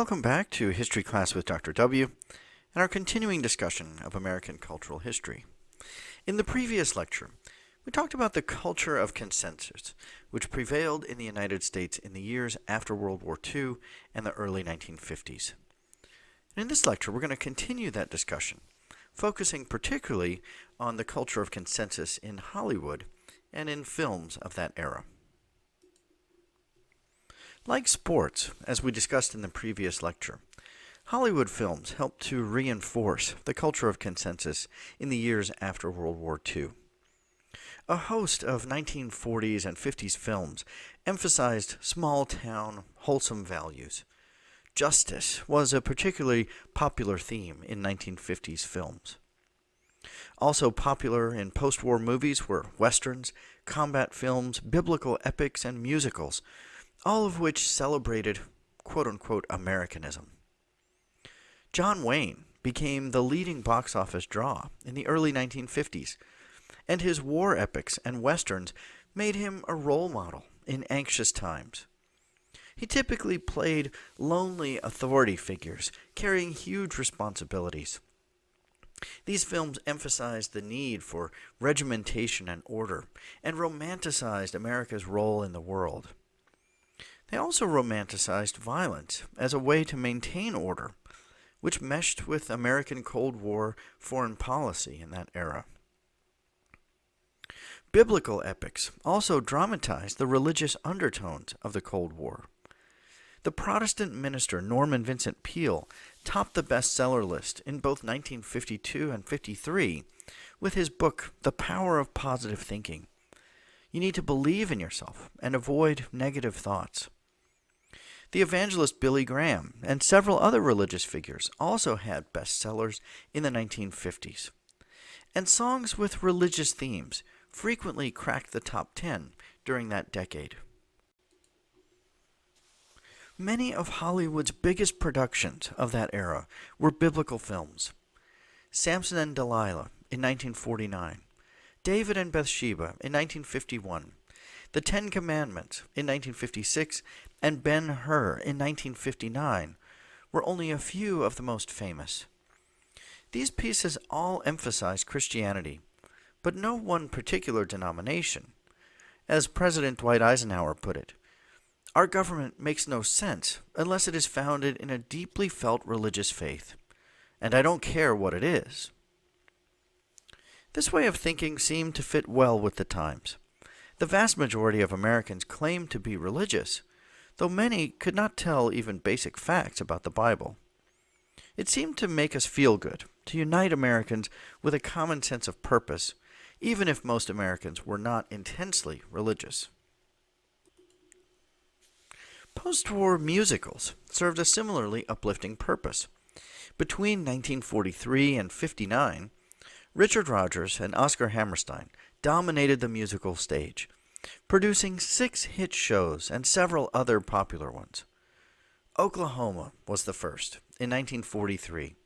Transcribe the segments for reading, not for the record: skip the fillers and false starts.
Welcome back to History Class with Dr. W and our continuing discussion of American cultural history. In the previous lecture, we talked about the culture of consensus, which prevailed in the United States in the years after World War II and the early 1950s. And in this lecture, we're going to continue that discussion, focusing particularly on the culture of consensus in Hollywood and in films of that era. Like sports, as we discussed in the previous lecture, Hollywood films helped to reinforce the culture of consensus in the years after World War II. A host of 1940s and 50s films emphasized small-town, wholesome values. Justice was a particularly popular theme in 1950s films. Also popular in post-war movies were westerns, combat films, biblical epics, and musicals, all of which celebrated quote-unquote Americanism. John Wayne became the leading box office draw in the early 1950s, and his war epics and westerns made him a role model in anxious times. He typically played lonely authority figures, carrying huge responsibilities. These films emphasized the need for regimentation and order, and romanticized America's role in the world. They also romanticized violence as a way to maintain order, which meshed with American Cold War foreign policy in that era. Biblical epics also dramatized the religious undertones of the Cold War. The Protestant minister Norman Vincent Peale topped the bestseller list in both 1952 and 53 with his book, The Power of Positive Thinking. You need to believe in yourself and avoid negative thoughts. The evangelist Billy Graham and several other religious figures also had bestsellers in the 1950s. And songs with religious themes frequently cracked the top 10 during that decade. Many of Hollywood's biggest productions of that era were biblical films. Samson and Delilah in 1949, David and Bathsheba in 1951, The Ten Commandments in 1956, and Ben-Hur in 1959 were only a few of the most famous. These pieces all emphasize Christianity, but no one particular denomination. As President Dwight Eisenhower put it, "Our government makes no sense unless it is founded in a deeply felt religious faith, and I don't care what it is." This way of thinking seemed to fit well with the times. The vast majority of Americans claimed to be religious, though many could not tell even basic facts about the Bible. It seemed to make us feel good, to unite Americans with a common sense of purpose, even if most Americans were not intensely religious. Post-war musicals served a similarly uplifting purpose. Between 1943 and 59, Richard Rodgers and Oscar Hammerstein dominated the musical stage, producing 6 hit shows and several other popular ones. Oklahoma was the first, in 1943.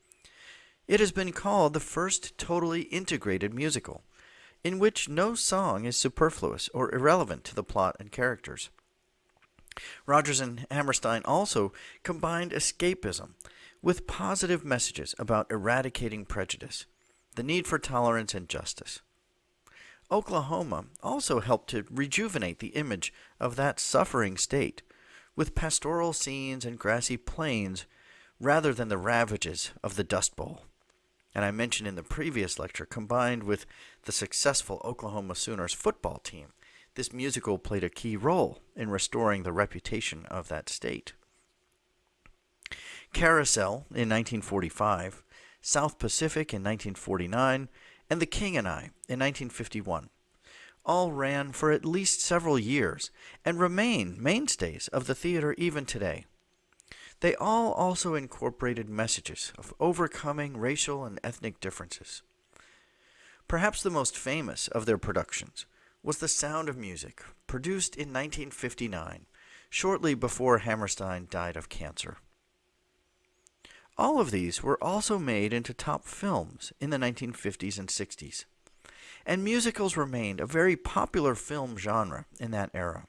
It has been called the first totally integrated musical, in which no song is superfluous or irrelevant to the plot and characters. Rodgers and Hammerstein also combined escapism with positive messages about eradicating prejudice, the need for tolerance and justice. Oklahoma also helped to rejuvenate the image of that suffering state with pastoral scenes and grassy plains rather than the ravages of the Dust Bowl. And I mentioned in the previous lecture, combined with the successful Oklahoma Sooners football team, this musical played a key role in restoring the reputation of that state. Carousel in 1945, South Pacific in 1949, and The King and I in 1951 all ran for at least several years and remain mainstays of the theater even today. They all also incorporated messages of overcoming racial and ethnic differences. Perhaps the most famous of their productions was The Sound of Music, produced in 1959, shortly before Hammerstein died of cancer. All of these were also made into top films in the 1950s and 60s, and musicals remained a very popular film genre in that era.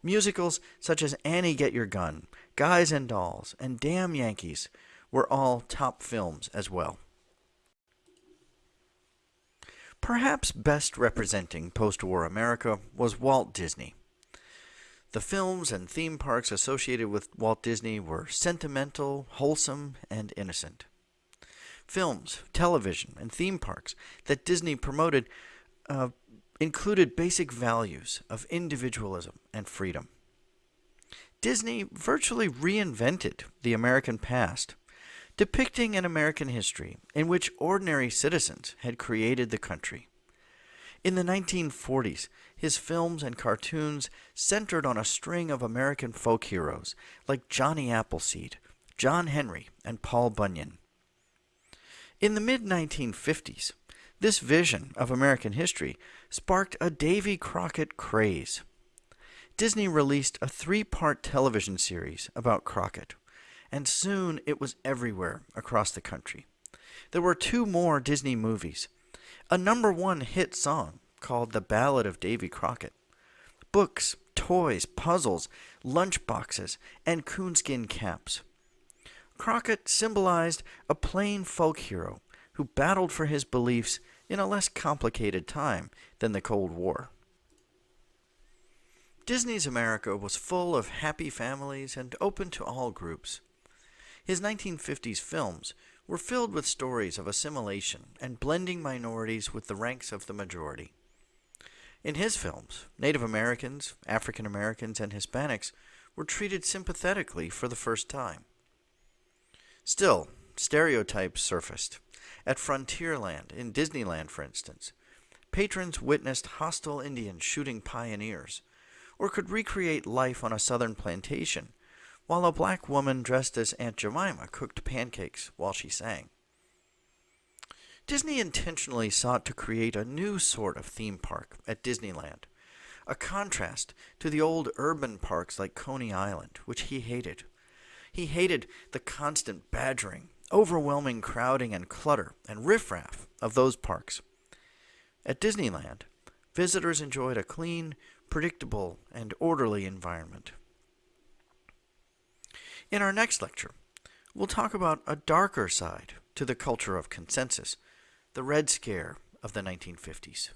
Musicals such as Annie Get Your Gun, Guys and Dolls, and Damn Yankees were all top films as well. Perhaps best representing post-war America was Walt Disney. The films and theme parks associated with Walt Disney were sentimental, wholesome, and innocent. Films, television, and theme parks that Disney promoted included basic values of individualism and freedom. Disney virtually reinvented the American past, depicting an American history in which ordinary citizens had created the country. In the 1940s, his films and cartoons centered on a string of American folk heroes like Johnny Appleseed, John Henry, and Paul Bunyan. In the mid-1950s, this vision of American history sparked a Davy Crockett craze. Disney released a 3-part television series about Crockett, and soon it was everywhere across the country. There were 2 more Disney movies, a #1 hit song called The Ballad of Davy Crockett, books, toys, puzzles, lunchboxes, and coonskin caps. Crockett symbolized a plain folk hero who battled for his beliefs in a less complicated time than the Cold War. Disney's America was full of happy families and open to all groups. His 1950s films were filled with stories of assimilation and blending minorities with the ranks of the majority. In his films, Native Americans, African Americans, and Hispanics were treated sympathetically for the first time. Still, stereotypes surfaced. At Frontierland, in Disneyland for instance, patrons witnessed hostile Indians shooting pioneers, or could recreate life on a southern plantation, while a black woman dressed as Aunt Jemima cooked pancakes while she sang. Disney intentionally sought to create a new sort of theme park at Disneyland, a contrast to the old urban parks like Coney Island, which he hated. He hated the constant badgering, overwhelming crowding and clutter and riffraff of those parks. At Disneyland, visitors enjoyed a clean, predictable, and orderly environment. In our next lecture, we'll talk about a darker side to the culture of consensus, the Red Scare of the 1950s.